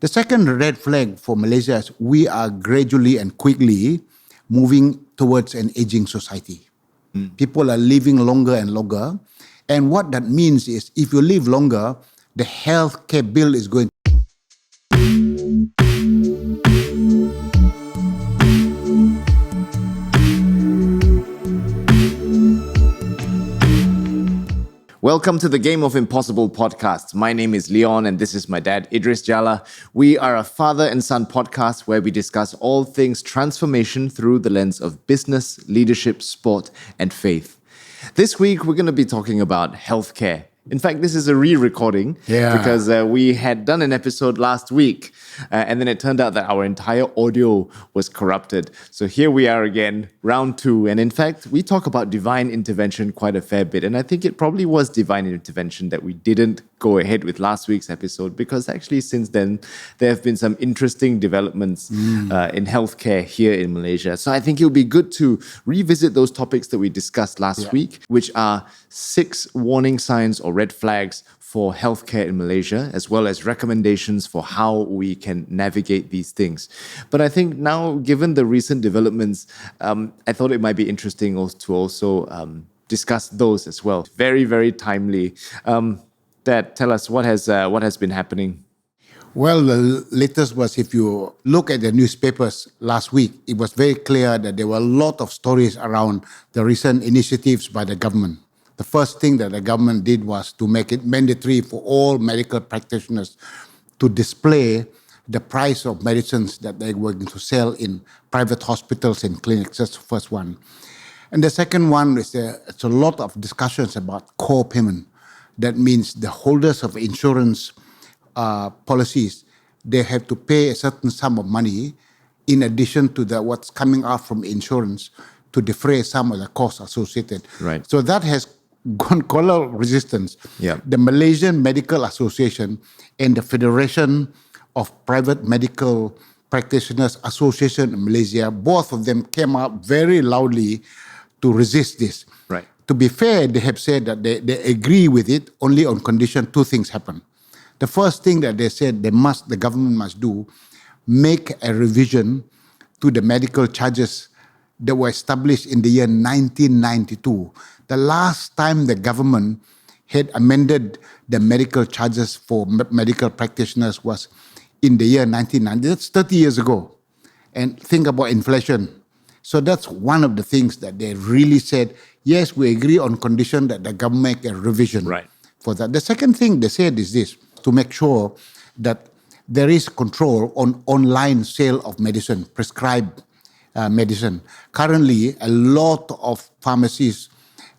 The second red flag for Malaysia is we are gradually and quickly moving towards an aging society. People are living longer and longer. And what that means is if you live longer, the healthcare bill is going. Welcome to the Game of Impossible podcast. My name is Leon and this is my dad, Idris Jala. We are a father and son podcast where we discuss all things transformation through the lens of business, leadership, sport, and faith. This week, we're going to be talking about healthcare. In fact, this is a re-recording because we had done an episode last week and then it turned out that our entire audio was corrupted. So here we are again, round two. And in fact, we talk about divine intervention quite a fair bit. And I think it probably was divine intervention that we didn't go ahead with last week's episode because actually since then, there have been some interesting developments in healthcare here in Malaysia. So I think it would be good to revisit those topics that we discussed last week, which are 6 warning signs or red flags for healthcare in Malaysia, as well as recommendations for how we can navigate these things. But I think now, given the recent developments, I thought it might be interesting to also discuss those as well. Very, very timely. Dad, tell us what has been happening. Well, the latest was if you look at the newspapers last week, it was very clear that there were a lot of stories around the recent initiatives by the government. The first thing that the government did was to make it mandatory for all medical practitioners to display the price of medicines that they were going to sell in private hospitals and clinics. That's the first one. And the second one is it's a lot of discussions about co-payment. That means the holders of insurance policies, they have to pay a certain sum of money in addition to what's coming out from insurance to defray some of the costs associated. Right. So that has gone quite a lot of resistance. Yeah. The Malaysian Medical Association and the Federation of Private Medical Practitioners Association in Malaysia, both of them came out very loudly to resist this. Right. To be fair, they have said that they agree with it only on condition 2 things happen. The first thing that they said the government must do, make a revision to the medical charges that were established in the year 1992. The last time the government had amended the medical charges for medical practitioners was in the year 1990. That's 30 years ago. And think about inflation. So that's one of the things that they really said, yes, we agree on condition that the government make a revision for that. The second thing they said is this, to make sure that there is control on online sale of medicine, prescribed medicine. Currently, a lot of pharmacies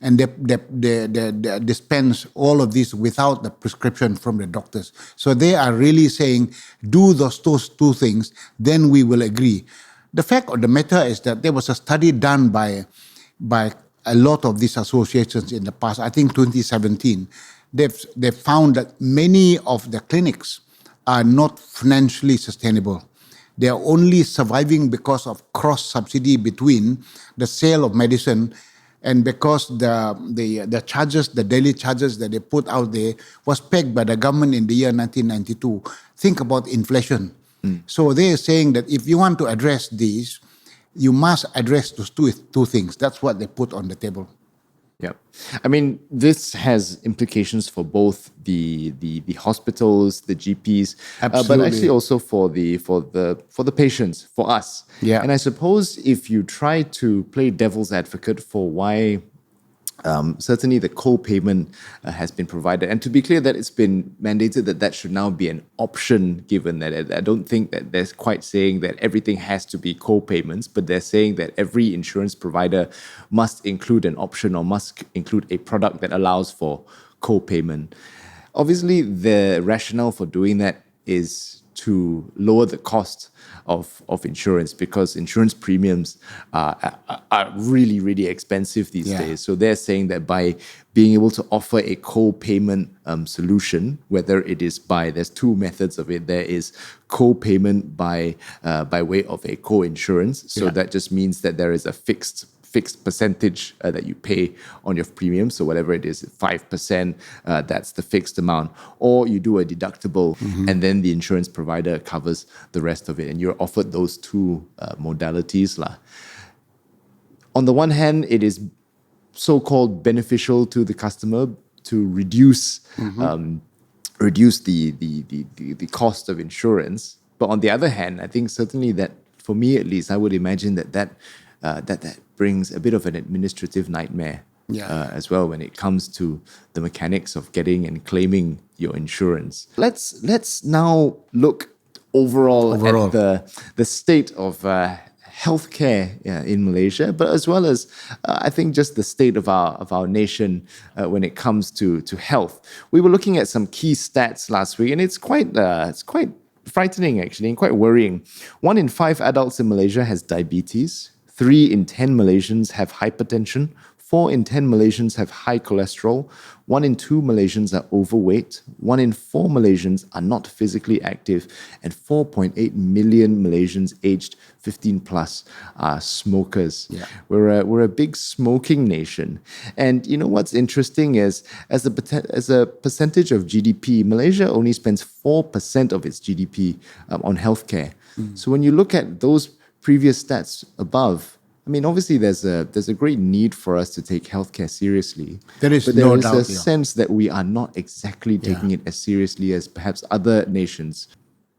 and they dispense all of this without the prescription from the doctors. So they are really saying, do those 2 things, then we will agree. The fact of the matter is that there was a study done by a lot of these associations in the past, I think 2017. They found that many of the clinics are not financially sustainable. They are only surviving because of cross-subsidy between the sale of medicine and because the charges, the daily charges that they put out there was pegged by the government in the year 1992. Think about inflation. So they are saying that if you want to address these, you must address those 2 things. That's what they put on the table. Yeah, I mean, this has implications for both the hospitals, the GPs, but actually also for the patients, for us. Yeah. And I suppose if you try to play devil's advocate for why certainly the co-payment has been provided, and to be clear that it's been mandated that should now be an option, given that I don't think that they're quite saying that everything has to be co-payments, but they're saying that every insurance provider must include an option or must include a product that allows for co-payment. Obviously, the rationale for doing that is to lower the cost of insurance because insurance premiums are really, really expensive these days. So they're saying that by being able to offer a co-payment solution, whether it is there's 2 methods of it. There is co-payment by way of a co-insurance. So that just means that there is a fixed fixed percentage that you pay on your premium. So whatever it is, 5%, that's the fixed amount. Or you do a deductible and then the insurance provider covers the rest of it. And you're offered those two modalities. On the one hand, it is so-called beneficial to the customer to reduce the cost of insurance. But on the other hand, I think certainly that, for me at least, I would imagine that brings a bit of an administrative nightmare as well when it comes to the mechanics of getting and claiming your insurance. Let's now look overall. At the state of healthcare in Malaysia, but as well as I think just the state of our nation when it comes to health. We were looking at some key stats last week, and it's quite frightening actually, and quite worrying. 1 in 5 adults in Malaysia has diabetes. 3 in 10 Malaysians have hypertension. 4 in 10 Malaysians have high cholesterol. 1 in 2 Malaysians are overweight. 1 in 4 Malaysians are not physically active. And 4.8 million Malaysians aged 15 plus are smokers. Yeah. We're a big smoking nation. And you know what's interesting is, as a percentage of GDP, Malaysia only spends 4% of its GDP on healthcare. So when you look at those previous stats above, I mean, obviously, there's a great need for us to take healthcare seriously. There is but no doubt. There is a sense that we are not exactly taking it as seriously as perhaps other nations.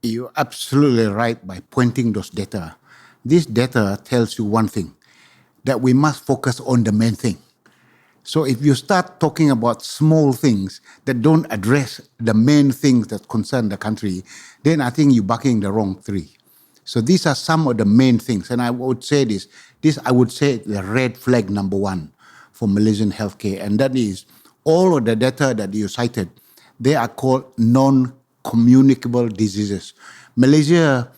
You're absolutely right by pointing those data. This data tells you one thing, that we must focus on the main thing. So if you start talking about small things that don't address the main things that concern the country, then I think you're barking the wrong tree. So these are some of the main things. And I would say this I would say the red flag number 1 for Malaysian healthcare. And that is all of the data that you cited, they are called non-communicable diseases. Malaysia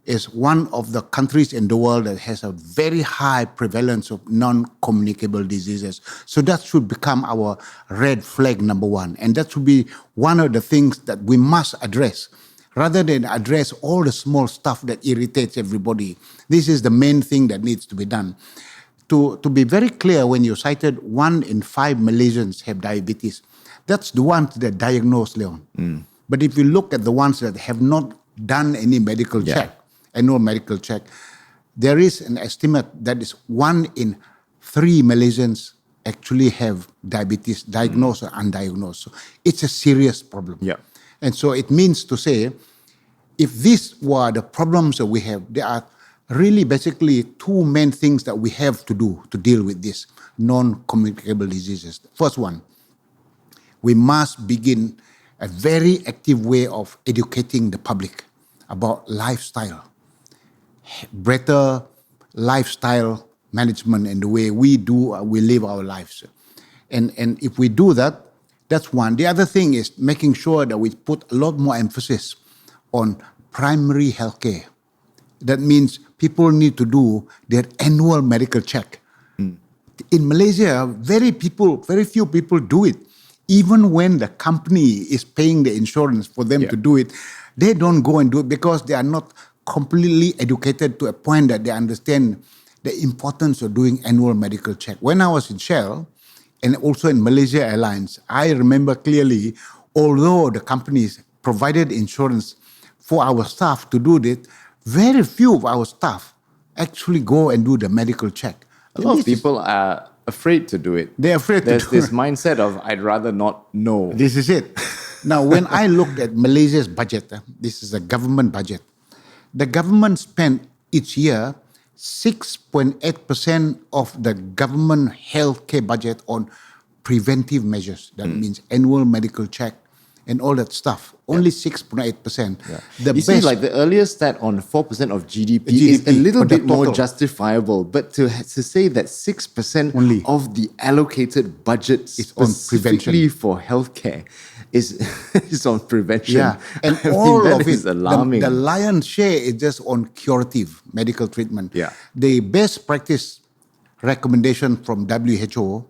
is one of the countries in the world that has a very high prevalence of non-communicable diseases. So that should become our red flag number 1. And that should be one of the things that we must address. Rather than address all the small stuff that irritates everybody, this is the main thing that needs to be done. To be very clear, when you cited 1 in 5 Malaysians have diabetes, that's the ones that diagnosed, Leon. But if you look at the ones that have not done any medical check, annual medical check, there is an estimate that is 1 in 3 Malaysians actually have diabetes, diagnosed or undiagnosed. So it's a serious problem. Yeah. And so it means to say, if these were the problems that we have, there are really basically 2 main things that we have to do to deal with these non-communicable diseases. First one, we must begin a very active way of educating the public about lifestyle, better lifestyle management and the way we live our lives. And if we do that, that's one. The other thing is making sure that we put a lot more emphasis on primary healthcare. That means people need to do their annual medical check. In Malaysia, very few people do it. Even when the company is paying the insurance for them to do it, they don't go and do it because they are not completely educated to a point that they understand the importance of doing annual medical check. When I was in Shell, and also in Malaysia Airlines, I remember clearly, although the companies provided insurance for our staff to do this, very few of our staff actually go and do the medical check. A lot of people are afraid to do it. They're afraid to do it. There's this mindset of, I'd rather not know. This is it. Now, when I looked at Malaysia's budget, this is a government budget, the government spent each year 6.8% of the government healthcare budget on preventive measures. That means annual medical check and all that stuff. Only 6.8%. You see, like the earlier stat on 4% of GDP is a little bit more justifiable. But to say that 6% only of the allocated budget is specifically for healthcare is on prevention. Yeah, and all of it is alarming. The lion's share is just on curative medical treatment. Yeah. The best practice recommendation from WHO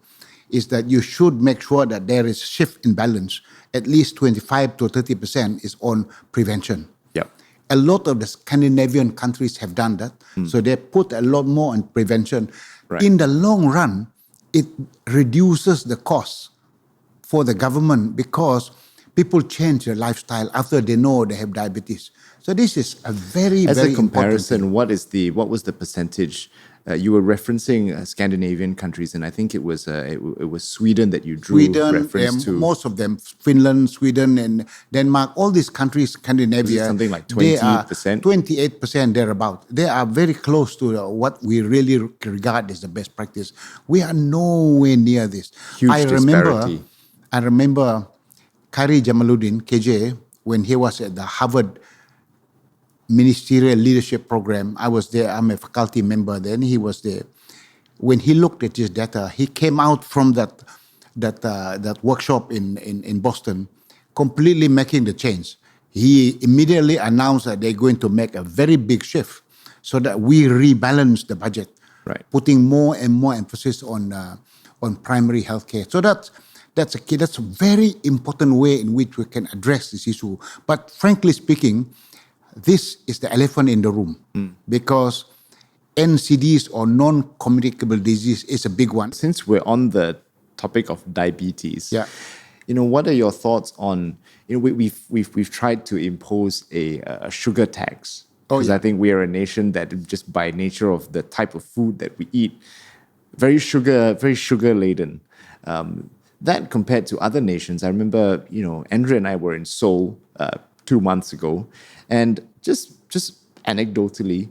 is that you should make sure that there is shift in balance. At least 25 to 30% is on prevention. Yep. A lot of the Scandinavian countries have done that. So they put a lot more on prevention. Right. In the long run, it reduces the cost for the government because people change their lifestyle after they know they have diabetes. So this is a very, As very a comparison, important thing. what was the percentage? You were referencing Scandinavian countries, and I think it was Sweden that you drew Sweden, reference to. most of them, Finland, Sweden, and Denmark, all these countries, Scandinavia, something like they are 20%? 28% thereabout. They are very close to what we really regard as the best practice. We are nowhere near this. Huge disparity. I remember Kari Jamaluddin, KJ, when he was at the Harvard Ministerial Leadership Program. I was there. I'm a faculty member then. He was there. When he looked at his data, he came out from that workshop in Boston, completely making the change. He immediately announced that they're going to make a very big shift so that we rebalance the budget, Right. putting more and more emphasis on primary healthcare. So that's a key. That's a very important way in which we can address this issue. But frankly speaking, this is the elephant in the room because NCDs or non-communicable disease is a big one. Since we're on the topic of diabetes, Yeah. what are your thoughts on? We've tried to impose a sugar tax because yeah. I think we are a nation that just by nature of the type of food that we eat, very sugar laden. That compared to other nations, I remember Andrea and I were in Seoul 2 months ago, and just anecdotally,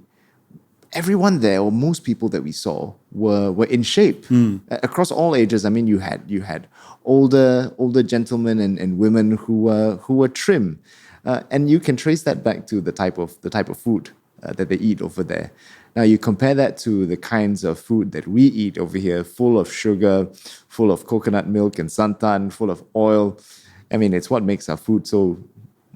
everyone there, or most people that we saw, were in shape across all ages. I mean, you had older gentlemen and women who were trim, and you can trace that back to the type of food that they eat over there. Now you compare that to the kinds of food that we eat over here, full of sugar, full of coconut milk and santan, full of oil. I mean, it's what makes our food so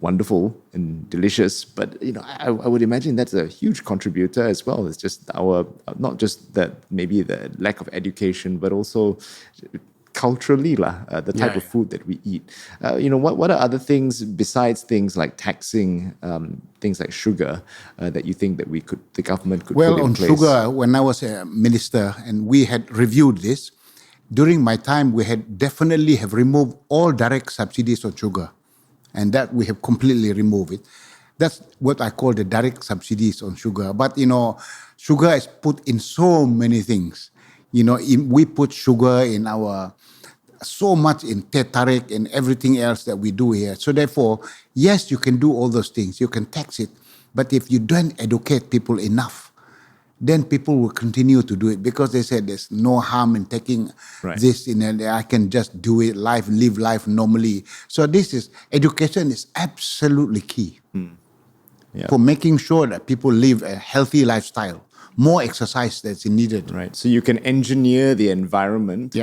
wonderful and delicious, but I would imagine that's a huge contributor as well. It's just not just that maybe the lack of education, but also culturally the type of food that we eat. What are other things besides things like taxing things like sugar that you think that the government could put in on place? sugar, when I was a minister and we had reviewed this, during my time we had definitely have removed all direct subsidies on sugar. And that we have completely removed it. That's what I call the direct subsidies on sugar. But, sugar is put in so many things. We put sugar in so much in teh tarik and everything else that we do here. So therefore, yes, you can do all those things. You can tax it. But if you don't educate people enough, then people will continue to do it because they said there's no harm in taking this, I can just do it, live life normally. So education is absolutely key for making sure that people live a healthy lifestyle. More exercise that's needed. Right. So you can engineer the environment,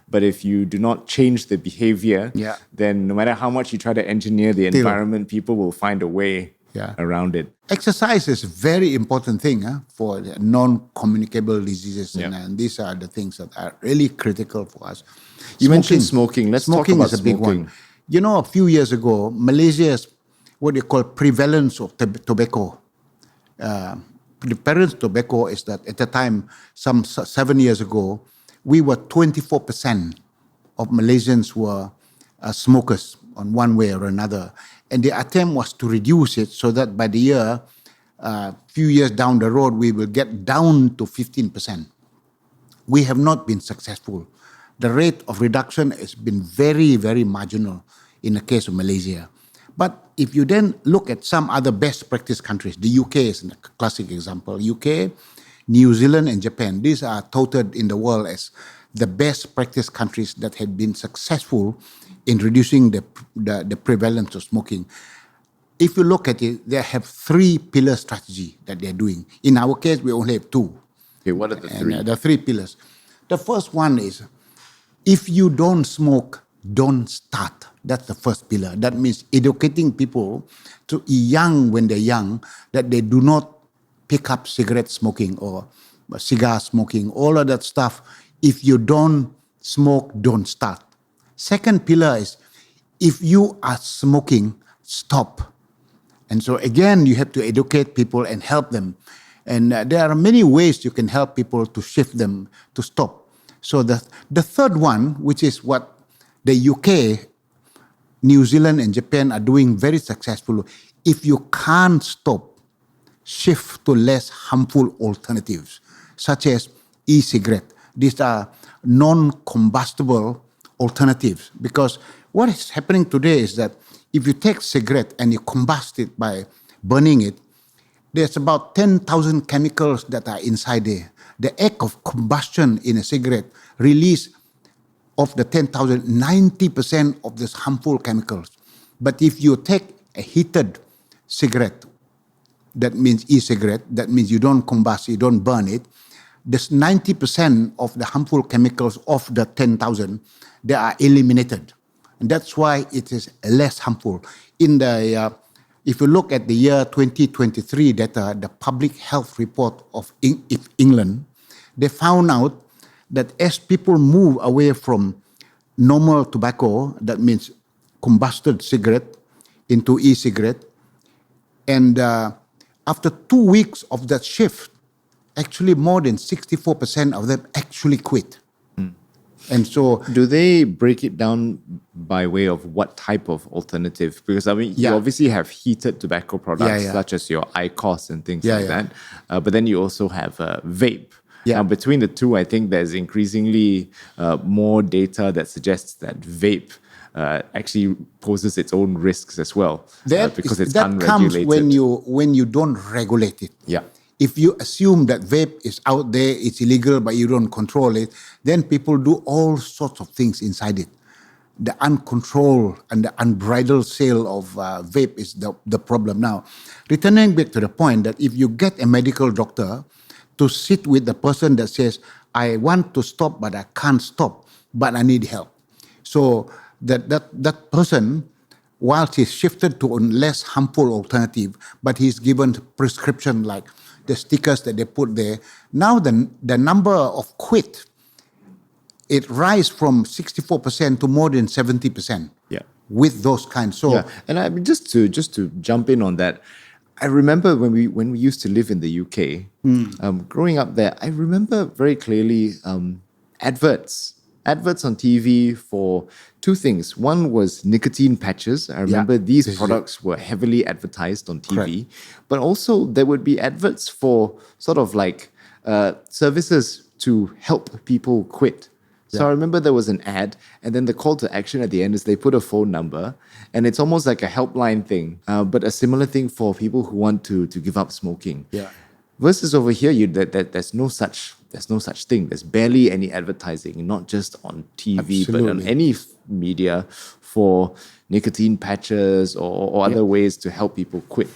but if you do not change the behavior, then no matter how much you try to engineer the environment, people will find a way around it. Exercise is a very important thing for the non-communicable diseases, and these are the things that are really critical for us. You mentioned smoking. Let's talk about is a big one. A few years ago, Malaysia's what they call prevalence of tobacco. The prevalence of tobacco is that at the time, some 7 years ago, we were 24% of Malaysians were smokers on one way or another. And the attempt was to reduce it so that by the year, few years down the road, we will get down to 15%. We have not been successful. The rate of reduction has been very, very marginal in the case of Malaysia. But if you then look at some other best practice countries, the UK is a classic example. UK, New Zealand, and Japan, these are touted in the world as the best practice countries that have been successful in reducing the prevalence of smoking. If you look at it, they have 3-pillar strategy that they're doing. In our case, we only have 2. Okay, what are the 3? The 3 pillars. The first one is, if you don't smoke, don't start. That's the first pillar. That means educating people to young when they're young that they do not pick up cigarette smoking or cigar smoking, all of that stuff. If you don't smoke, don't start. Second pillar is, if you are smoking, stop. And so again, you have to educate people and help them. And there are many ways you can help people to shift them to stop. So the third one, which is what the UK, New Zealand and Japan are doing very successfully, if you can't stop, shift to less harmful alternatives, such as e-cigarette. These are non-combustible alternatives. Because what is happening today is that if you take cigarette and you combust it by burning it, there's about 10,000 chemicals that are inside there. The act of combustion in a cigarette release of the 10,000, 90% of these harmful chemicals. But if you take a heated cigarette, that means e-cigarette, that means you don't combust, you don't burn it, this 90% of the harmful chemicals of the 10,000, they are eliminated. And that's why it is less harmful. If you look at the year 2023 data, the Public Health Report of England, they found out that as people move away from normal tobacco, that means combusted cigarette, into e-cigarette, and after 2 weeks of that shift, actually more than 64% of them actually quit. And so, do they break it down by way of what type of alternative? Because I mean, you obviously have heated tobacco products such as your IQOS and things like that. But then you also have vape. Now, between the two, I think there's increasingly more data that suggests that vape actually poses its own risks as well, because it's that unregulated. comes when you don't regulate it. If you assume that vape is out there, it's illegal, but you don't control it, then people do all sorts of things inside it. The uncontrolled and the unbridled sale of vape is the problem now. Returning back to the point that if you get a medical doctor to sit with the person that says, I want to stop, but I can't stop, but I need help. So that person, whilst he's shifted to a less harmful alternative, but he's given prescription like the stickers that they put there. Now the number of quit, it rise from 64% to more than 70%. With those kinds. So and I mean, just to jump in on that, I remember when we used to live in the UK, growing up there, I remember very clearly adverts on TV for two things. One was nicotine patches. I remember these products were heavily advertised on TV. Correct. But also there would be adverts for sort of like services to help people quit. So I remember there was an ad, and then the call to action at the end is they put a phone number, and it's almost like a helpline thing, but a similar thing for people who want to give up smoking. Versus over here, there's no such thing. There's barely any advertising, not just on TV, but on any media for nicotine patches or other ways to help people quit.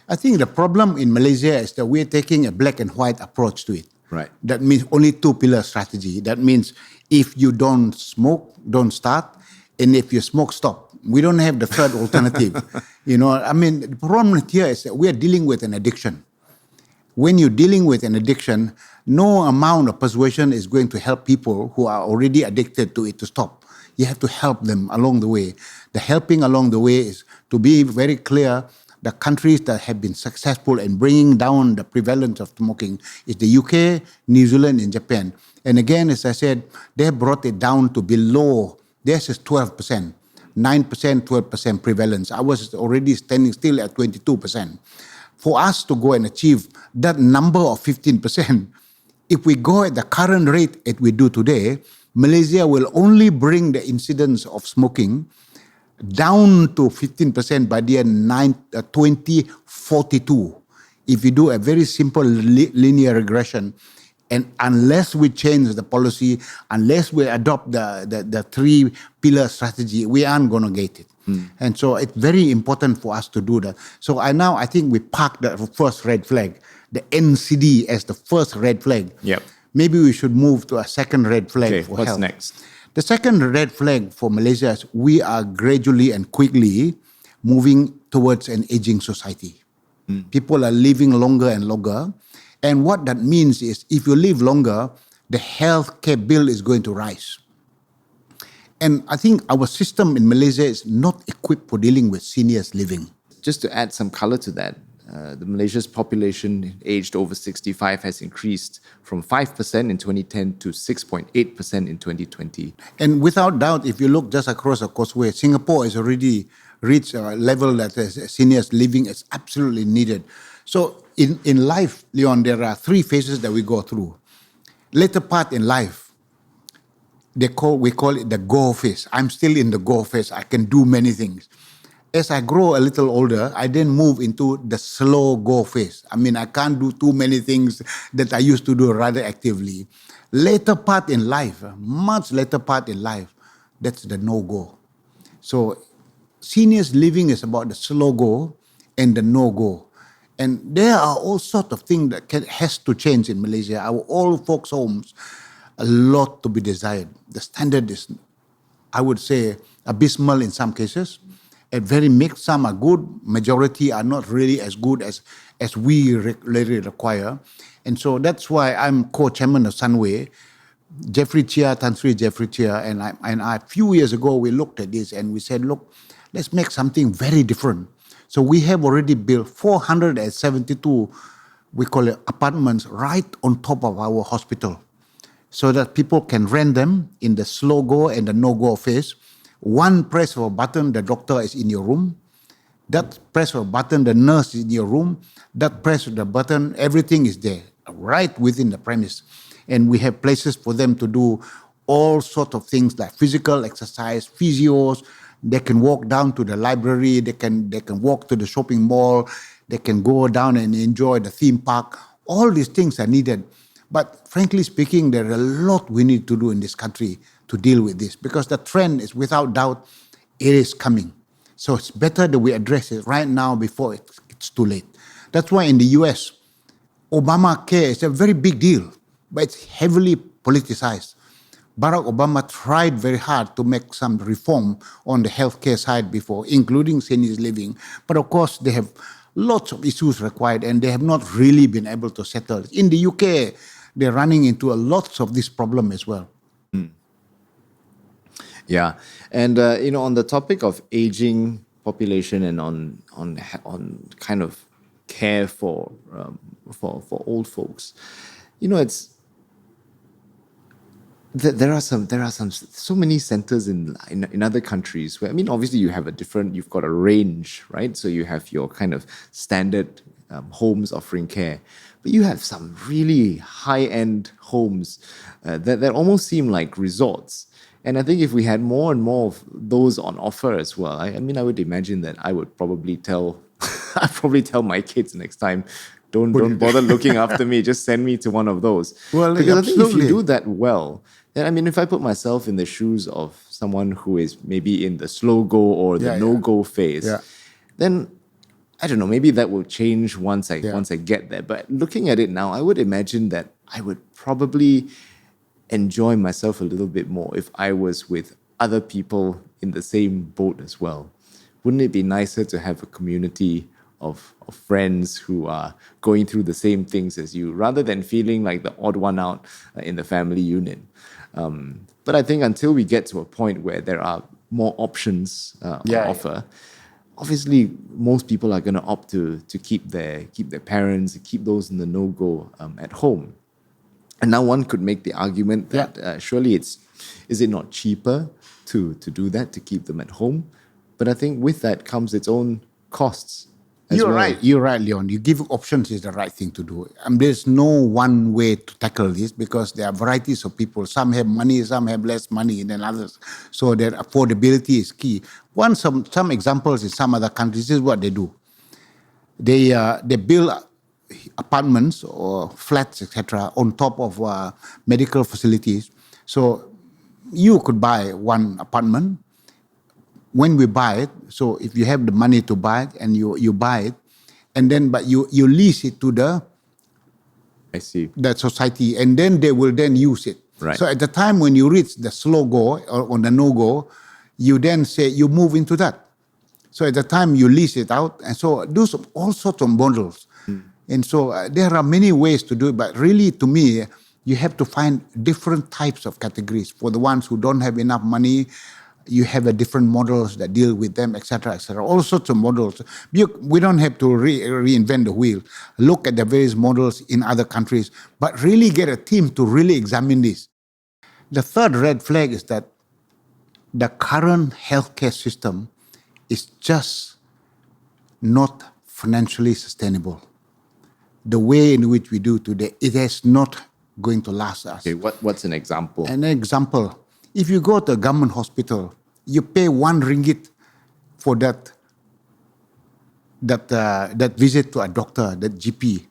I think the problem in Malaysia is that we're taking a black and white approach to it. Right. That means only two-pillar strategy. That means if you don't smoke, don't start, and if you smoke, stop. We don't have the third alternative. I mean, the problem here is that we are dealing with an addiction. When you're dealing with an addiction, no amount of persuasion is going to help people who are already addicted to it to stop. You have to help them along the way. The helping along the way is to be very clear. The countries that have been successful in bringing down the prevalence of smoking is the UK, New Zealand, and Japan. And again, as I said, they brought it down to below, theirs is 12%, 9%, 12% prevalence. I was already standing still at 22%. For us to go and achieve that number of 15%, if we go at the current rate that we do today, Malaysia will only bring the incidence of smoking down to 15% by the year 2042. If you do a very simple linear regression, and unless we change the policy, unless we adopt the three-pillar strategy, we aren't going to get it. And so it's very important for us to do that. So I think we parked the first red flag, the NCD as the first red flag. Maybe we should move to a second red flag for what's health. next? The second red flag for Malaysia is we are gradually and quickly moving towards an aging society. People are living longer and longer. And what that means is if you live longer, the healthcare bill is going to rise. And I think our system in Malaysia is not equipped for dealing with seniors living. just to add some color to that, the Malaysia's population aged over 65 has increased from 5% in 2010 to 6.8% in 2020. And without doubt, if you look just across the causeway, Singapore has already reached a level that seniors living is absolutely needed. So in life, Leon, there are three phases that we go through. Later part in life, we call it the go phase. I'm still in the go phase. I can do many things. As I grow a little older, I then move into the slow go phase. I mean, I can't do too many things that I used to do rather actively. Later part in life, much later part in life, that's the no go. So seniors living is about the slow go and the no go. And there are all sorts of things that has to change in Malaysia. Our old folks' homes, a lot to be desired. The standard is, I would say, abysmal in some cases. And very mixed. Some are good. Majority are not really as good as we really require. And so that's why I'm co-chairman of Sunway. Jeffrey Chia, Tan Sri Jeffrey Chia, and I, a few years ago, we looked at this and we said, look, let's make something very different. So we have already built 472, we call it apartments, right on top of our hospital, so that people can rent them in the slow go and the no go phase. One press of a button, the doctor is in your room. That press of a button, the nurse is in your room. That press of the button, everything is there, right within the premise. And we have places for them to do all sorts of things like physical exercise, physios. They can walk down to the library. They can walk to the shopping mall. They can go down and enjoy the theme park. All these things are needed. But frankly speaking, there are a lot we need to do in this country to deal with this, because the trend is, without doubt, it is coming. So it's better that we address it right now before it's too late. That's why in the US, Obamacare is a very big deal, but it's heavily politicized. Barack Obama tried very hard to make some reform on the healthcare side before, including seniors living. But of course, they have lots of issues required, and they have not really been able to settle. In the UK, they're running into lots of this problem as well. Yeah, and on the topic of aging population and on kind of care for old folks, it's there are so many centers in other countries where, I mean, obviously you've got a range, right? So you have your kind of standard homes offering care, but you have some really high-end homes that almost seem like resorts. And I think if we had more and more of those on offer as well, I mean, I would imagine that I would probably tell my kids next time, don't bother looking after me, just send me to one of those. Well, because absolutely. I think if you do that well, then, I mean, if I put myself in the shoes of someone who is maybe in the slow go or the no-go phase, then I don't know, maybe that will change once I get there. But looking at it now, I would imagine that I would probably enjoy myself a little bit more if I was with other people in the same boat as well. Wouldn't it be nicer to have a community of friends who are going through the same things as you, rather than feeling like the odd one out in the family unit? But I think until we get to a point where there are more options on offer, obviously most people are going to opt to keep their parents, keep those in the no-go at home. And now one could make the argument that surely is it not cheaper to do that, to keep them at home? But I think with that comes its own costs. You're right, Leon. You give options is the right thing to do. There's no one way to tackle this, because there are varieties of people. Some have money, some have less money than others. So their affordability is key. Some examples in some other countries, this is what they do. They build apartments or flats, etc., on top of medical facilities. So you could buy one apartment. When we buy it, so if you have the money to buy it and you buy it, and then but you lease it to the society, and then they will then use it. Right. So at the time when you reach the slow go or on the no go, you then say you move into that. So at the time you lease it out, and so do all sorts of models. And so there are many ways to do it, but really, to me, you have to find different types of categories. For the ones who don't have enough money, You have a different models that deal with them, etc., etc. All sorts of models. We don't have to reinvent the wheel. Look at the various models in other countries, but really get a team to really examine this. The third red flag is that the current healthcare system is just not financially sustainable. The way in which we do today, it is not going to last us. Okay, what's an example? An example, if you go to a government hospital, you pay RM1 for that visit to a doctor, that GP.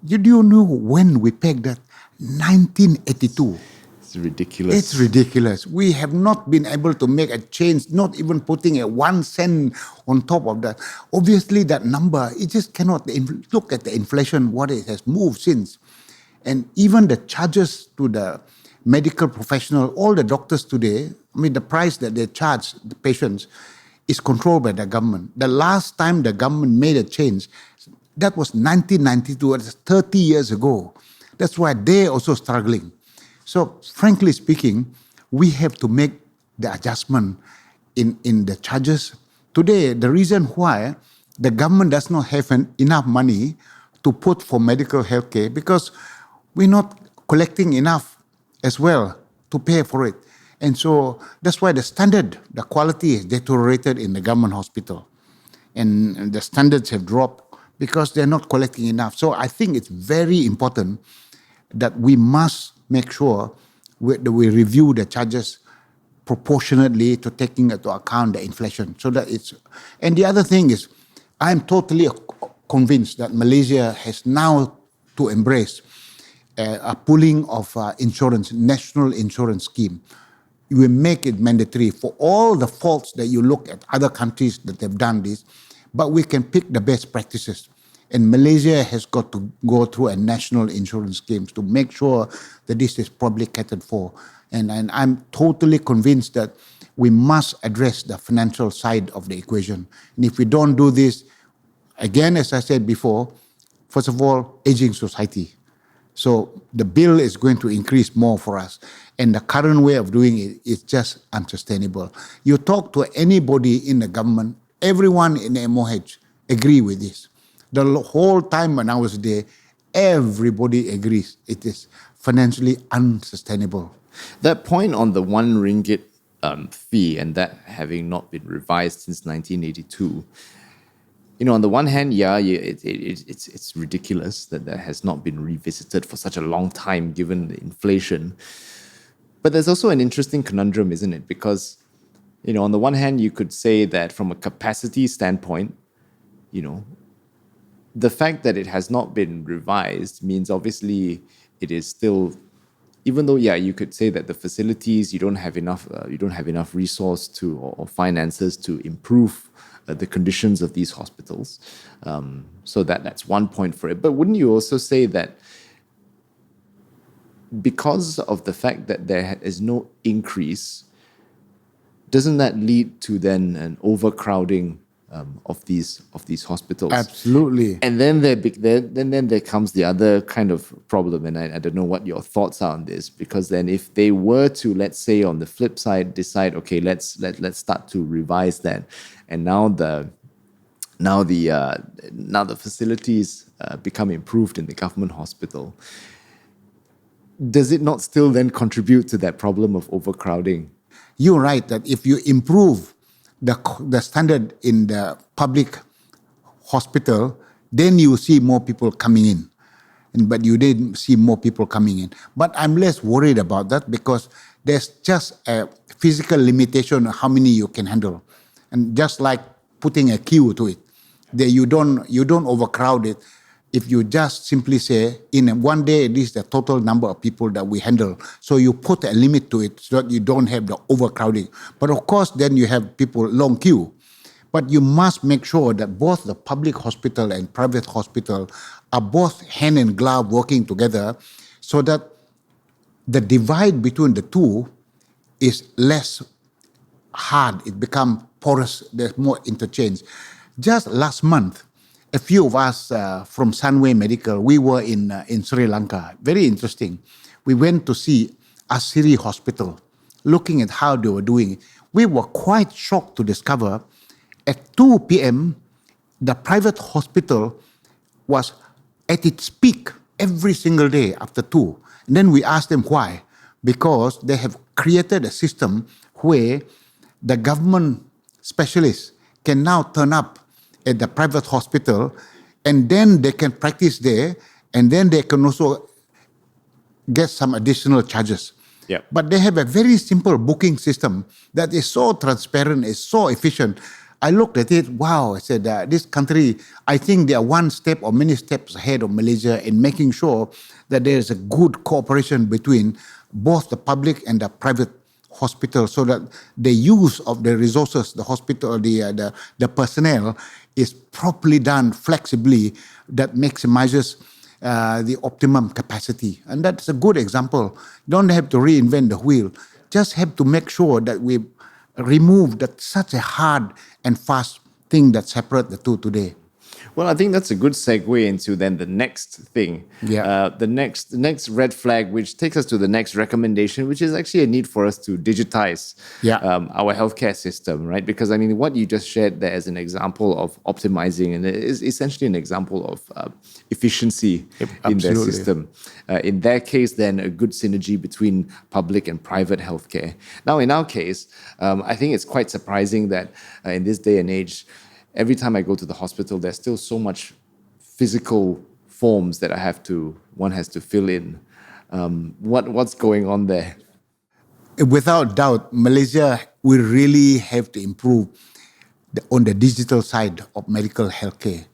Do you know when we paid that? 1982. It's ridiculous. It's ridiculous. We have not been able to make a change, not even putting a 1 cent on top of that. Obviously, that number, it just cannot look at the inflation, what it has moved since. And even the charges to the medical professional, all the doctors today, the price that they charge the patients is controlled by the government. The last time the government made a change, that was 1992, that's 30 years ago. That's why they're also struggling. So, frankly speaking, we have to make the adjustment in the charges. Today, the reason why the government does not have enough money to put for medical health care, because we're not collecting enough as well to pay for it. And so that's why the standard, the quality is deteriorated in the government hospital. And the standards have dropped because they're not collecting enough. So I think it's very important that we must make sure that we review the charges proportionately to taking into account the inflation. So that it's, and the other thing is, I'm totally convinced that Malaysia has now to embrace a pooling of insurance, national insurance scheme. We make it mandatory for all the faults that you look at other countries that have done this, but we can pick the best practices. And Malaysia has got to go through a national insurance scheme to make sure that this is properly catered for. And I'm totally convinced that we must address the financial side of the equation. And if we don't do this, again, as I said before, first of all, aging society. So the bill is going to increase more for us. And the current way of doing it is just unsustainable. You talk to anybody in the government, everyone in MOH agree with this. The whole time when I was there, everybody agrees it is financially unsustainable. That point on the RM1 fee and that having not been revised since 1982, on the one hand, it's ridiculous that has not been revisited for such a long time given the inflation. But there's also an interesting conundrum, isn't it? Because, on the one hand, you could say that from a capacity standpoint, the fact that it has not been revised means obviously it is still, even though, you could say that the facilities, you don't have enough resource to or finances to improve the conditions of these hospitals. So that's one point for it. But wouldn't you also say that because of the fact that there is no increase, doesn't that lead to then an overcrowding of these hospitals? Absolutely. And then there comes the other kind of problem, and I don't know what your thoughts are on this, because then if they were to, let's say on the flip side, decide, okay, let's start to revise that, and now the facilities become improved in the government hospital, does it not still then contribute to that problem of overcrowding? You're right that if you improve the standard in the public hospital, then you see more people coming in. But you didn't see more people coming in. But I'm less worried about that because there's just a physical limitation of how many you can handle. And just like putting a queue to it, you don't overcrowd it. If you just simply say, in one day, this is the total number of people that we handle. So you put a limit to it so that you don't have the overcrowding. But of course, then you have people long queue. But you must make sure that both the public hospital and private hospital are both hand in glove working together so that the divide between the two is less hard. It becomes porous. There's more interchange. Just last month, a few of us from Sunway Medical, we were in Sri Lanka. Very interesting. We went to see Asiri Hospital, looking at how they were doing. we were quite shocked to discover at 2 p.m., the private hospital was at its peak every single day after 2. And then we asked them why. Because they have created a system where the government specialists can now turn up at the private hospital, and then they can practice there, and then they can also get some additional charges. Yeah. But they have a very simple booking system that is so transparent, is so efficient. I looked at it, wow, I said, this country, I think they are one step or many steps ahead of Malaysia in making sure that there is a good cooperation between both the public and the private hospital, so that the use of the resources, the hospital, the personnel is properly done flexibly, that maximizes the optimum capacity. And that's a good example. Don't have to reinvent the wheel. Just have to make sure that we remove that such a hard and fast thing that separate the two today. Well, I think that's a good segue into then the next thing. Yeah. The next red flag, which takes us to the next recommendation, which is actually a need for us to digitize our healthcare system, right? Because I mean, what you just shared there as an example of optimizing, and it is essentially an example of efficiency in their system. In their case, then a good synergy between public and private healthcare. Now, in our case, I think it's quite surprising that in this day and age, every time I go to the hospital, there's still so much physical forms that one has to fill in. What's going on there? Without doubt, Malaysia will really have to improve on the digital side of medical healthcare.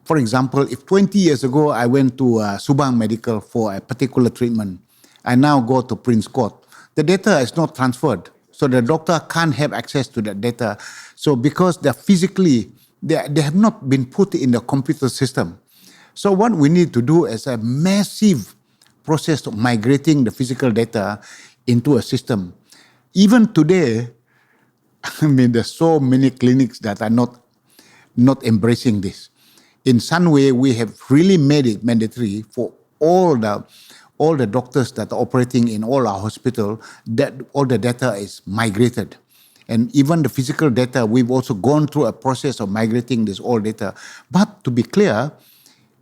For example, if 20 years ago I went to Subang Medical for a particular treatment, I now go to Prince Court. The data is not transferred, so the doctor can't have access to that data. So because they have not been put in the computer system. So what we need to do is a massive process of migrating the physical data into a system. Even today, I mean, there's so many clinics that are not embracing this. In Sunway, we have really made it mandatory for all the doctors that are operating in all our hospitals that all the data is migrated. And even the physical data, we've also gone through a process of migrating this all data. But to be clear,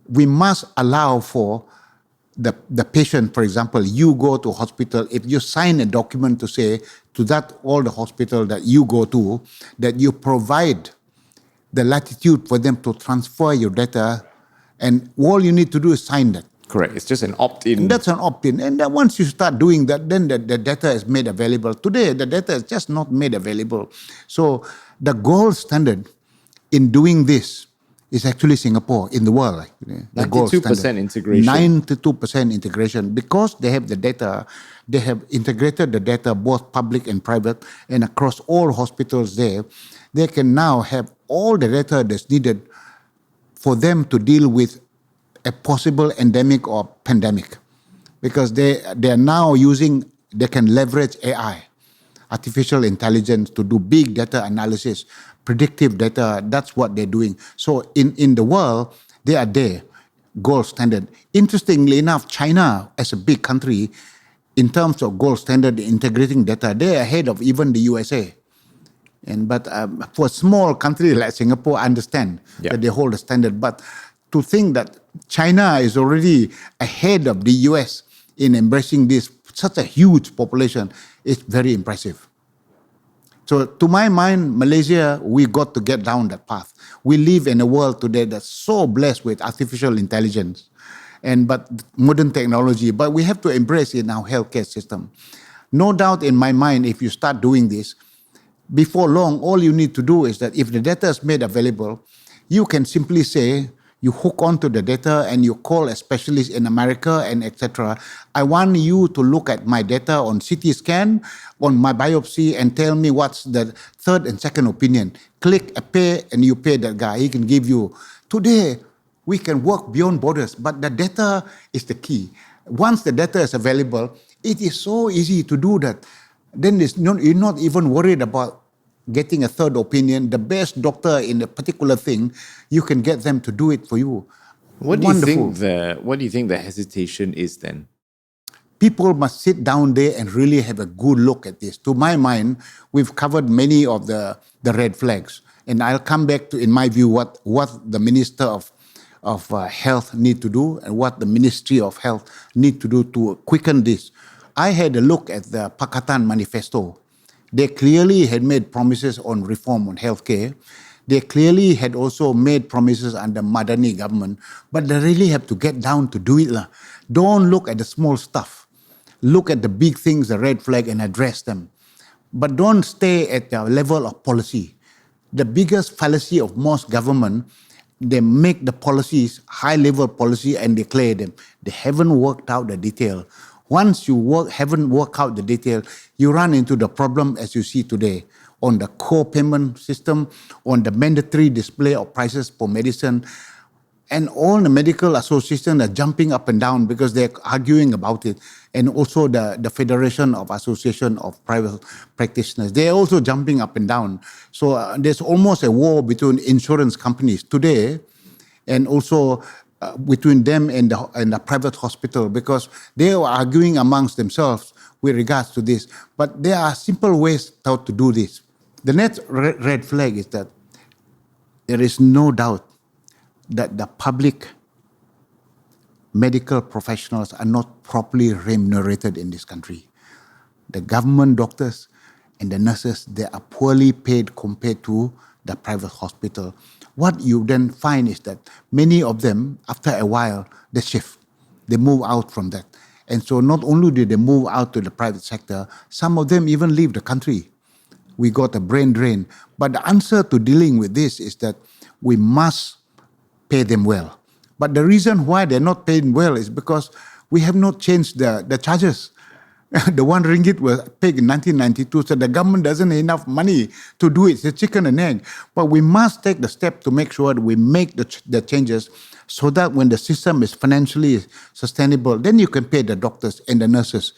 we must allow for the patient, for example, you go to hospital, if you sign a document to say to all the hospital that you go to, that you provide the latitude for them to transfer your data, and all you need to do is sign that. Correct. It's just an opt-in. And that's an opt-in. And then once you start doing that, then the data is made available. Today, the data is just not made available. So the gold standard in doing this is actually Singapore in the world. The 92% integration. 92% integration. Because they have the data, they have integrated the data, both public and private, and across all hospitals there, they can now have all the data that's needed for them to deal with a possible endemic or pandemic, because they are now they can leverage AI, artificial intelligence, to do big data analysis, predictive data. That's what they're doing. So in the world, they are there, gold standard. Interestingly enough, China, as a big country, in terms of gold standard integrating data, they're ahead of even the USA. But for a small country like Singapore, I understand that they hold a standard. But to think that China is already ahead of the US in embracing this, such a huge population, is very impressive. So to my mind, Malaysia, we got to get down that path. We live in a world today that's so blessed with artificial intelligence but modern technology, but we have to embrace it in our healthcare system. No doubt in my mind, if you start doing this, before long, all you need to do is that if the data is made available, you can simply say, you hook onto the data and you call a specialist in America and etc. I want you to look at my data on CT scan, on my biopsy, and tell me what's the third and second opinion. Click a pay and you pay that guy. He can give you. Today, we can work beyond borders, but the data is the key. Once the data is available, it is so easy to do that. Then you're not even worried about getting a third opinion. The best doctor in a particular thing, you can get them to do it for you. What do you think the hesitation is then? People must sit down there and really have a good look at this. To my mind, we've covered many of the red flags. And I'll come back to, in my view, what the Minister of Health need to do and what the Ministry of Health need to do to quicken this. I had a look at the Pakatan Manifesto. They clearly had made promises on reform on healthcare. They clearly had also made promises under Madani government, but they really have to get down to do it. Don't look at the small stuff. Look at the big things, the red flag, and address them. But don't stay at the level of policy. The biggest fallacy of most government, they make the policies high-level policy and declare them. They haven't worked out the detail. Once you haven't worked out the detail, you run into the problem as you see today on the co-payment system, on the mandatory display of prices for medicine, and all the medical associations are jumping up and down because they're arguing about it. And also the Federation of Association of Private Practitioners, they're also jumping up and down. So there's almost a war between insurance companies today and also between them and the private hospital because they are arguing amongst themselves with regards to this. But there are simple ways how to do this. The next red flag is that there is no doubt that the public medical professionals are not properly remunerated in this country. The government doctors and the nurses, they are poorly paid compared to the private hospital. What you then find is that many of them, after a while, they shift. They move out from that. And so not only do they move out to the private sector, some of them even leave the country. We got a brain drain. But the answer to dealing with this is that we must pay them well. But the reason why they're not paid well is because we have not changed the charges. The 1 ringgit was paid in 1992, so the government doesn't have enough money to do it. It's a chicken and egg. But we must take the step to make sure that we make the changes so that when the system is financially sustainable, then you can pay the doctors and the nurses.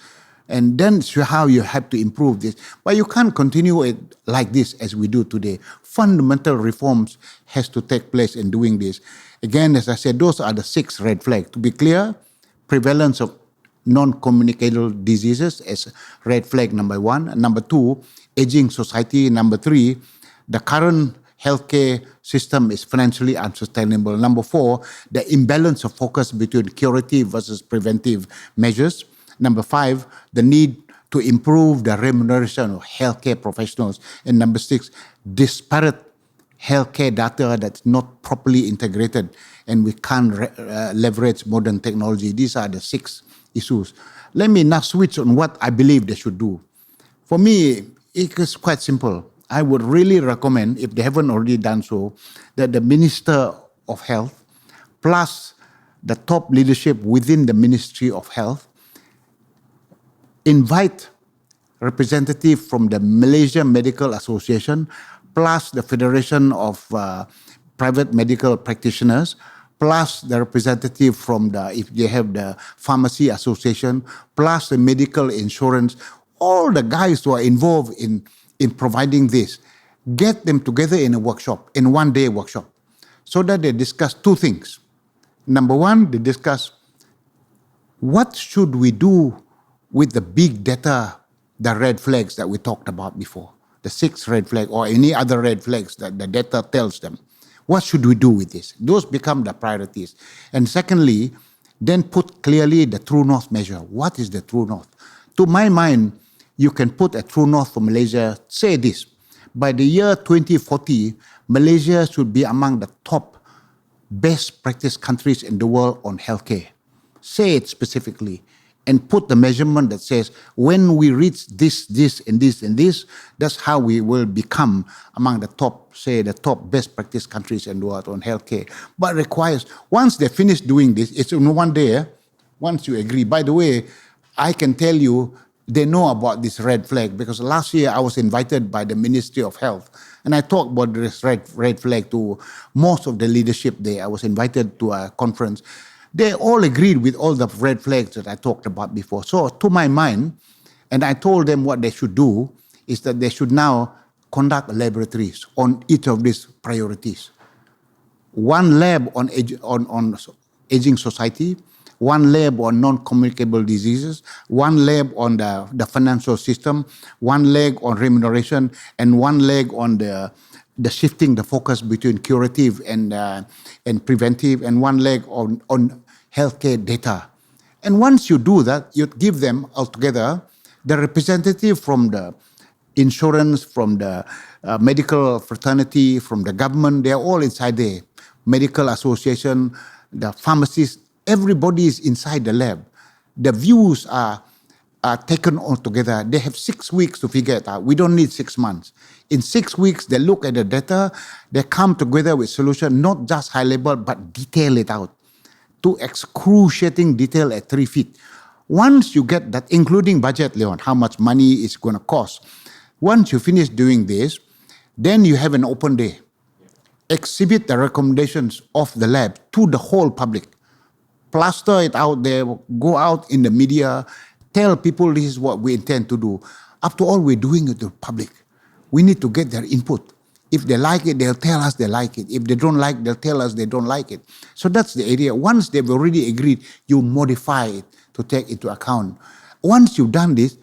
And then how you have to improve this. But you can't continue it like this as we do today. Fundamental reforms has to take place in doing this. Again, as I said, those are the 6 red flags. To be clear, prevalence of non-communicable diseases as red flag number 1. Number 2, aging society. Number 3, the current healthcare system is financially unsustainable. Number 4, the imbalance of focus between curative versus preventive measures. Number 5, the need to improve the remuneration of healthcare professionals. And number 6, disparate healthcare data that's not properly integrated and we can't leverage modern technology. These are the 6 issues. Let me now switch on what I believe they should do. For me, it is quite simple. I would really recommend, if they haven't already done so, that the Minister of Health plus the top leadership within the Ministry of Health invite representative from the Malaysian Medical Association plus the Federation of Private Medical Practitioners plus the representative from if they have the Pharmacy Association plus the medical insurance, all the guys who are involved in providing this, get them together in a workshop, in 1-day workshop, so that they discuss 2 things. Number 1, they discuss what should we do with the big data, the red flags that we talked about before, the 6 red flags or any other red flags that the data tells them. What should we do with this? Those become the priorities. And secondly, then put clearly the true north measure. What is the true north? To my mind, you can put a true north for Malaysia, say this: by the year 2040, Malaysia should be among the top best practice countries in the world on healthcare. Say it specifically and put the measurement that says when we reach this, and this, that's how we will become among the top, say the top best practice countries in the world on healthcare. But requires, once they finish doing this, it's in 1 day, once you agree. By the way, I can tell you, they know about this red flag because last year I was invited by the Ministry of Health and I talked about this red flag to most of the leadership there. I was invited to a conference. They all agreed with all the red flags that I talked about before. So to my mind, and I told them what they should do is that they should now conduct laboratories on each of these priorities. 1 lab on aging society, one lab on non-communicable diseases, one lab on the financial system, one leg on remuneration, and one leg on the shifting the focus between curative and preventive, and one leg on healthcare data. And once you do that, you give them altogether the representative from the insurance, from the medical fraternity, from the government. They are all inside there. Medical association, the pharmacists, everybody is inside the lab. The views are taken all together. They have 6 weeks to figure it out. We don't need 6 months. In 6 weeks, they look at the data, they come together with solution, not just high level, but detail it out to excruciating detail at 3 feet. Once you get that, including budget, Leon, how much money it's going to cost. Once you finish doing this, then you have an open day. Exhibit the recommendations of the lab to the whole public. Plaster it out there, go out in the media, tell people this is what we intend to do. After all, we're doing it to the public. We need to get their input. If they like it, they'll tell us they like it. If they don't like, they'll tell us they don't like it. So that's the area. Once they've already agreed, you modify it to take into account. Once you've done this,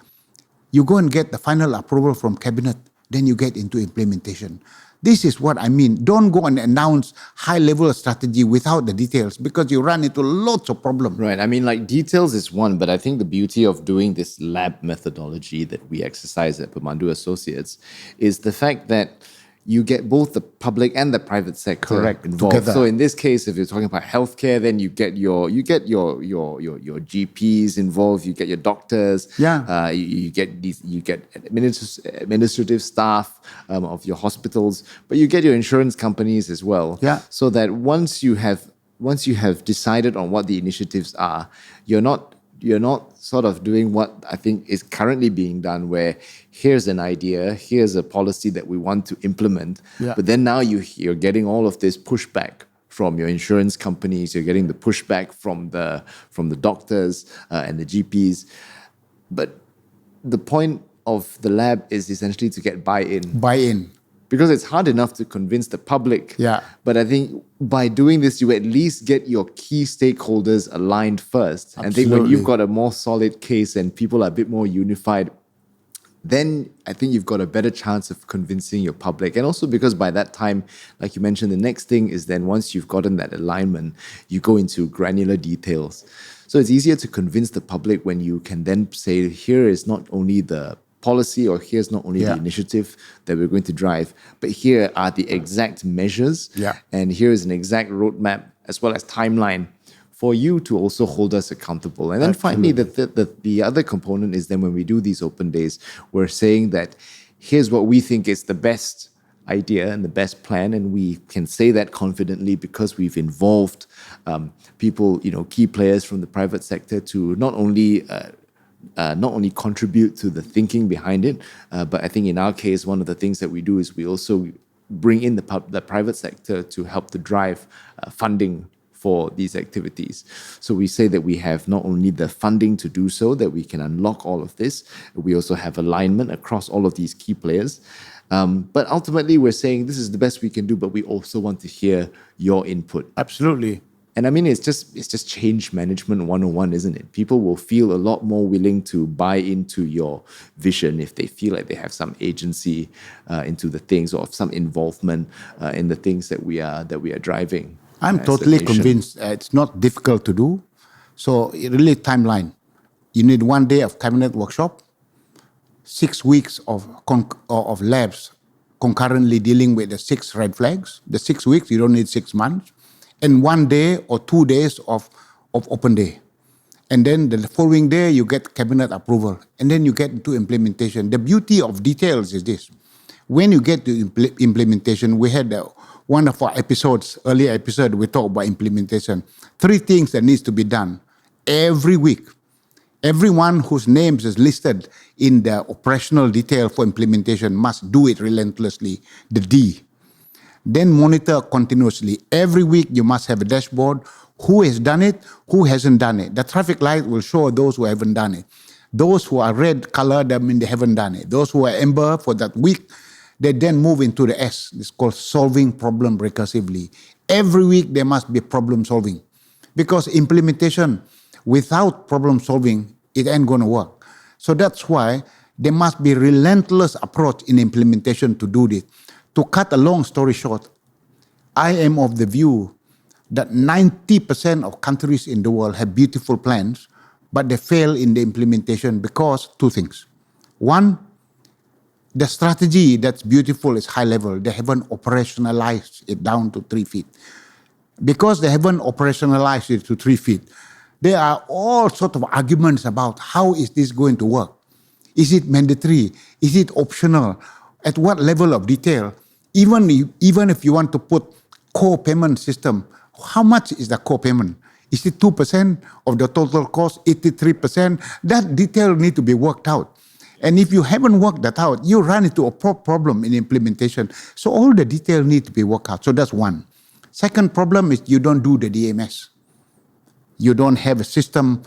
you go and get the final approval from cabinet. Then you get into implementation. This is what I mean. Don't go and announce high-level strategy without the details, because you run into lots of problems. Right. I mean, like, details is one, but I think the beauty of doing this lab methodology that we exercise at PEMANDU Associates is the fact that you get both the public and the private sector involved. Together. So in this case, if you're talking about healthcare, then you get your GPs involved, you get your doctors, you get administrative staff of your hospitals, but you get your insurance companies as well. Yeah. So that once you have decided on what the initiatives are, you're not sort of doing what I think is currently being done, where here's an idea, here's a policy that we want to implement, but then now you're getting all of this pushback from your insurance companies, you're getting the pushback from the doctors and the GPs. But the point of the lab is essentially to get buy-in. Because it's hard enough to convince the public. Yeah. But I think by doing this, you at least get your key stakeholders aligned first. Absolutely. And I think when you've got a more solid case and people are a bit more unified, then I think you've got a better chance of convincing your public. And also because by that time, like you mentioned, the next thing is then once you've gotten that alignment, you go into granular details. So it's easier to convince the public when you can then say, here is not only the policy, or here's not only the initiative that we're going to drive, but here are the exact measures, and here is an exact roadmap as well as timeline for you to also hold us accountable. And then finally, the other component is then when we do these open days, we're saying that here's what we think is the best idea and the best plan, and we can say that confidently because we've involved people, key players from the private sector to not only contribute to the thinking behind it, but I think in our case, one of the things that we do is we also bring in the private sector to help to drive funding for these activities. So we say that we have not only the funding to do so, that we can unlock all of this, we also have alignment across all of these key players. But ultimately, we're saying this is the best we can do, but we also want to hear your input. Absolutely. And I mean, it's just change management 101, isn't it? People will feel a lot more willing to buy into your vision if they feel like they have some agency into the things, or some involvement in the things that we are driving. I'm totally convinced it's not difficult to do. So really, timeline. You need 1 day of cabinet workshop, 6 weeks of labs concurrently dealing with the 6 red flags. The 6 weeks, you don't need 6 months. And 1 day or 2 days of open day. And then the following day, you get cabinet approval. And then you get into implementation. The beauty of details is this. When you get to implementation, we had one of our earlier episode, we talked about implementation. 3 things that needs to be done every week. Everyone whose names is listed in the operational detail for implementation must do it relentlessly. The D. Then monitor continuously. Every week, you must have a dashboard. Who has done it? Who hasn't done it? The traffic light will show those who haven't done it. Those who are red color, that mean they haven't done it. Those who are amber for that week, they then move into the S. It's called solving problem recursively. Every week, there must be problem solving. Because implementation, without problem solving, it ain't going to work. So that's why there must be relentless approach in implementation to do this. To cut a long story short, I am of the view that 90% of countries in the world have beautiful plans, but they fail in the implementation because two things. One, the strategy that's beautiful is high level. They haven't operationalized it down to 3 feet. Because they haven't operationalized it to 3 feet, there are all sorts of arguments about how is this going to work. Is it mandatory? Is it optional? At what level of detail? Even if you want to put co-payment system, how much is the co-payment? Is it 2% of the total cost, 83%? That detail need to be worked out. And if you haven't worked that out, you run into a problem in implementation. So all the detail need to be worked out. So that's one. Second problem is you don't do the DMS. You don't have a system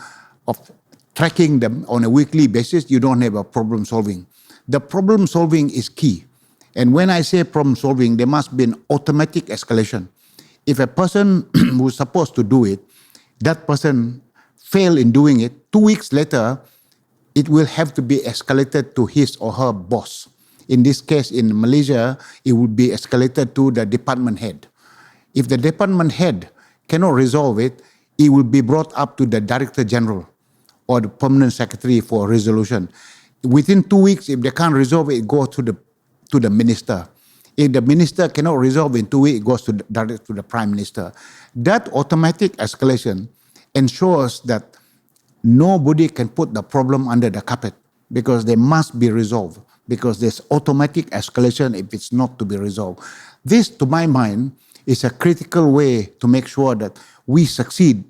of tracking them on a weekly basis. You don't have a problem solving. The problem solving is key. And when I say problem solving, there must be an automatic escalation. If a person who's supposed to do it, that person fail in doing it, 2 weeks later, it will have to be escalated to his or her boss. In this case, in Malaysia, it would be escalated to the department head. If the department head cannot resolve it, it will be brought up to the director general or the permanent secretary for resolution. Within 2 weeks, if they can't resolve it, it goes to the minister. If the minister cannot resolve in 2 weeks, it goes directly to the prime minister. That automatic escalation ensures that nobody can put the problem under the carpet because they must be resolved, because there's automatic escalation if it's not to be resolved. This, to my mind, is a critical way to make sure that we succeed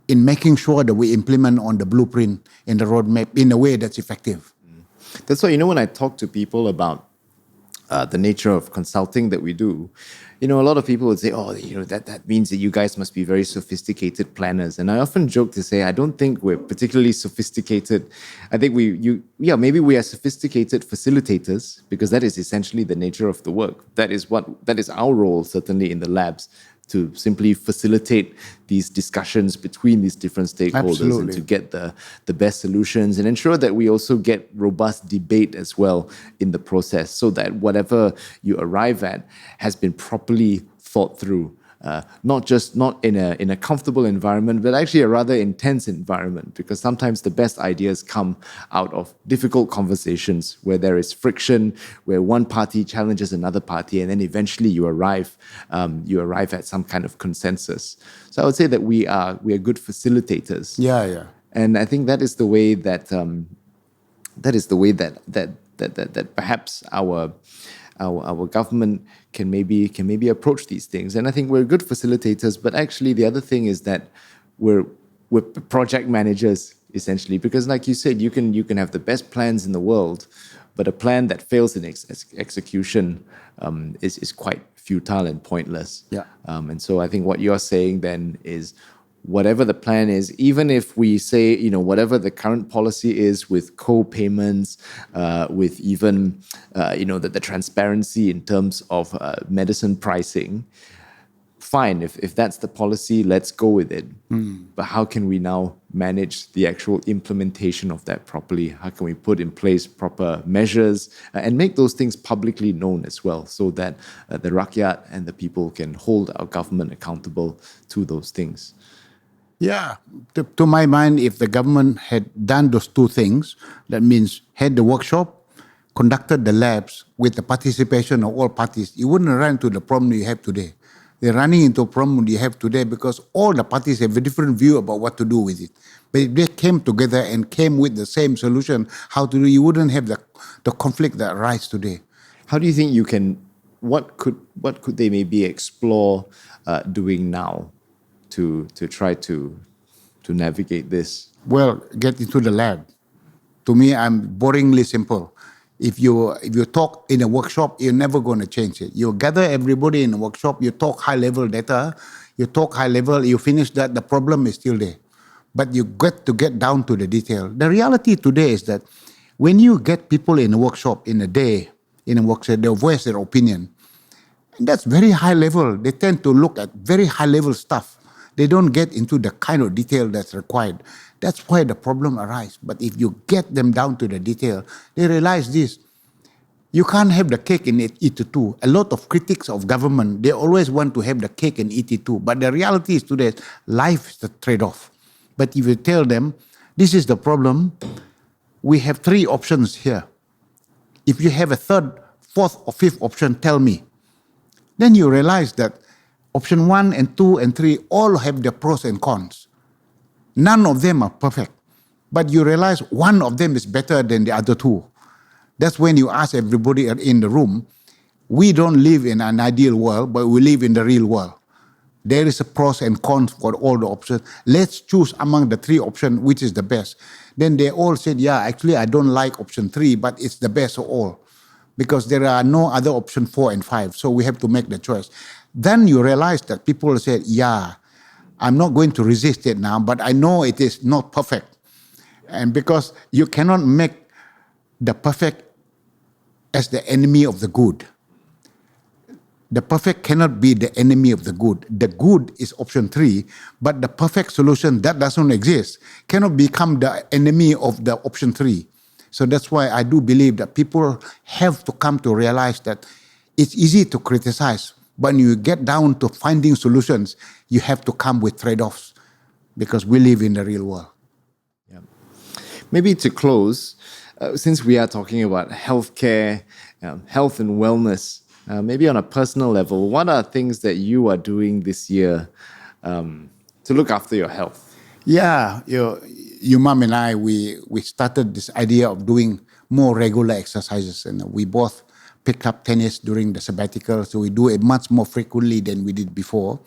in making sure that we implement on the blueprint in the roadmap in a way that's effective. That's why, when I talk to people about the nature of consulting that we do, a lot of people would say, that means that you guys must be very sophisticated planners. And I often joke to say, I don't think we're particularly sophisticated. I think maybe we are sophisticated facilitators, because that is essentially the nature of the work. That is our role, certainly in the labs, to simply facilitate these discussions between these different stakeholders. Absolutely. And to get the best solutions and ensure that we also get robust debate as well in the process, so that whatever you arrive at has been properly thought through. Not in a comfortable environment, but actually a rather intense environment, because sometimes the best ideas come out of difficult conversations where there is friction, where one party challenges another party, and then eventually you arrive at some kind of consensus. So I would say that we are good facilitators. Yeah. And I think that is the way that perhaps our government can maybe approach these things. And I think we're good facilitators, but actually the other thing is that we're project managers, essentially, because like you said, you can have the best plans in the world, but a plan that fails in execution is quite futile and pointless. Yeah. And so I think what you're saying then is, whatever the plan is, even if we say, whatever the current policy is with co-payments, with even, the transparency in terms of medicine pricing, fine, if that's the policy, let's go with it. But how can we now manage the actual implementation of that properly? How can we put in place proper measures and make those things publicly known as well, so that the rakyat and the people can hold our government accountable to those things? Yeah, to my mind, if the government had done those two things, that means had the workshop, conducted the labs with the participation of all parties, you wouldn't run into the problem you have today. They're running into a problem you have today because all the parties have a different view about what to do with it. But if they came together and came with the same solution, how to do, you wouldn't have the conflict that arises today. How do you think what could they maybe explore doing now to try to navigate this? Well, get into the lab. To me, I'm boringly simple. If you talk in a workshop, you're never going to change it. You gather everybody in a workshop, you talk high-level data, you finish that, the problem is still there. But you get down to the detail. The reality today is that when you get people in a workshop in a day, they'll voice their opinion. And that's very high level. They tend to look at very high-level stuff. They don't get into the kind of detail that's required. That's why the problem arises. But if you get them down to the detail, they realize this. You can't have the cake and eat it too. A lot of critics of government, they always want to have the cake and eat it too. But the reality is today, life is the trade-off. But if you tell them, this is the problem, we have 3 options here. If you have a third, fourth, or fifth option, tell me. Then you realize that option 1 and 2 and 3 all have their pros and cons. None of them are perfect. But you realize one of them is better than the other 2. That's when you ask everybody in the room, we don't live in an ideal world, but we live in the real world. There is a pros and cons for all the options. Let's choose among the 3 options which is the best. Then they all said, yeah, actually I don't like option 3, but it's the best of all. Because there are no other option 4 and 5. So we have to make the choice. Then you realize that people said, yeah, I'm not going to resist it now, but I know it is not perfect. And because you cannot make the perfect as the enemy of the good. The perfect cannot be the enemy of the good. The good is option 3, but the perfect solution that doesn't exist cannot become the enemy of the option 3. So that's why I do believe that people have to come to realize that it's easy to criticize, but when you get down to finding solutions, you have to come with trade-offs because we live in the real world. Yeah. Maybe to close, since we are talking about healthcare, health and wellness, maybe on a personal level, what are things that you are doing this year to look after your health? Yeah, your mom and I, we started this idea of doing more regular exercises, and we both picked up tennis during the sabbatical, so we do it much more frequently than we did before.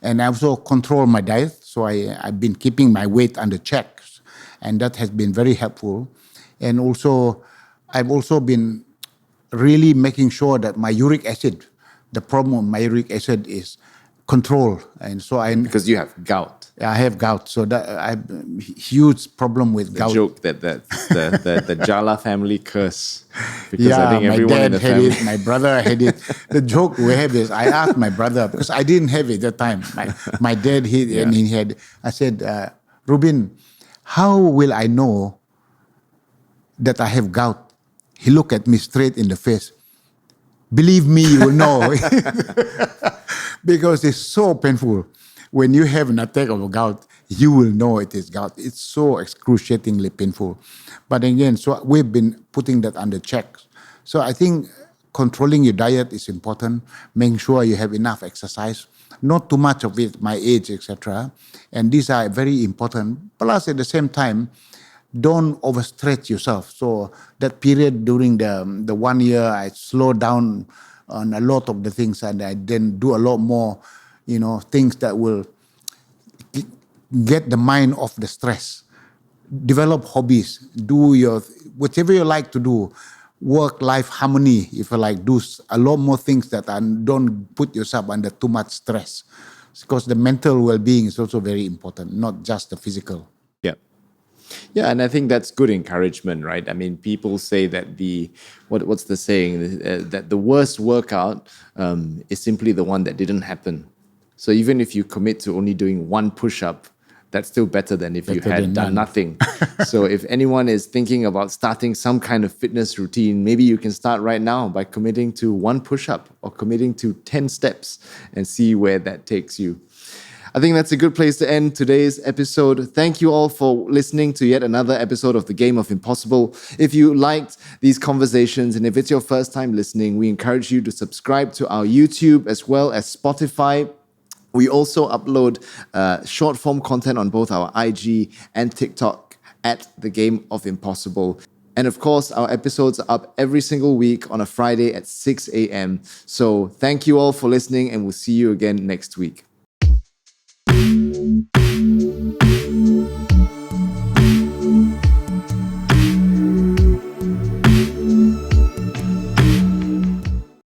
And I also control my diet, so I've been keeping my weight under check, and that has been very helpful. And also, I've also been really making sure that my uric acid, the problem with my uric acid is controlled. And so Because you have gout. I have gout, so that I have a huge problem with gout. Joke that the Jala family curse. Because Yeah, I think my everyone in dad the had family. it, my brother had it. The joke we have is, I asked my brother, because I didn't have it at the time. My dad had it, and he had, I said, Rubin, how will I know that I have gout? He looked at me straight in the face. Believe me, you will know. Because it's so painful. When you have an attack of gout, you will know it is gout. It's so excruciatingly painful. But again, so we've been putting that under check. So I think controlling your diet is important. Making sure you have enough exercise, not too much of it, my age, etc. And these are very important. Plus, at the same time, don't overstretch yourself. So that period during the 1 year, I slowed down on a lot of the things, and I then do a lot more, things that will get the mind off the stress. Develop hobbies. Do whatever you like to do. Work-life harmony. If you like, do a lot more things that don't put yourself under too much stress. Because the mental well-being is also very important, not just the physical. Yeah, and I think that's good encouragement, right? I mean, people say that what's the saying? That the worst workout is simply the one that didn't happen. So even if you commit to only doing 1 push-up, that's still better than if you had done nothing. So if anyone is thinking about starting some kind of fitness routine, maybe you can start right now by committing to 1 push-up or committing to 10 steps and see where that takes you. I think that's a good place to end today's episode. Thank you all for listening to yet another episode of The Game of Impossible. If you liked these conversations and if it's your first time listening, we encourage you to subscribe to our YouTube as well as Spotify. We also upload short form content on both our IG and TikTok at The Game of Impossible. And of course, our episodes are up every single week on a Friday at 6 a.m. So thank you all for listening, and we'll see you again next week.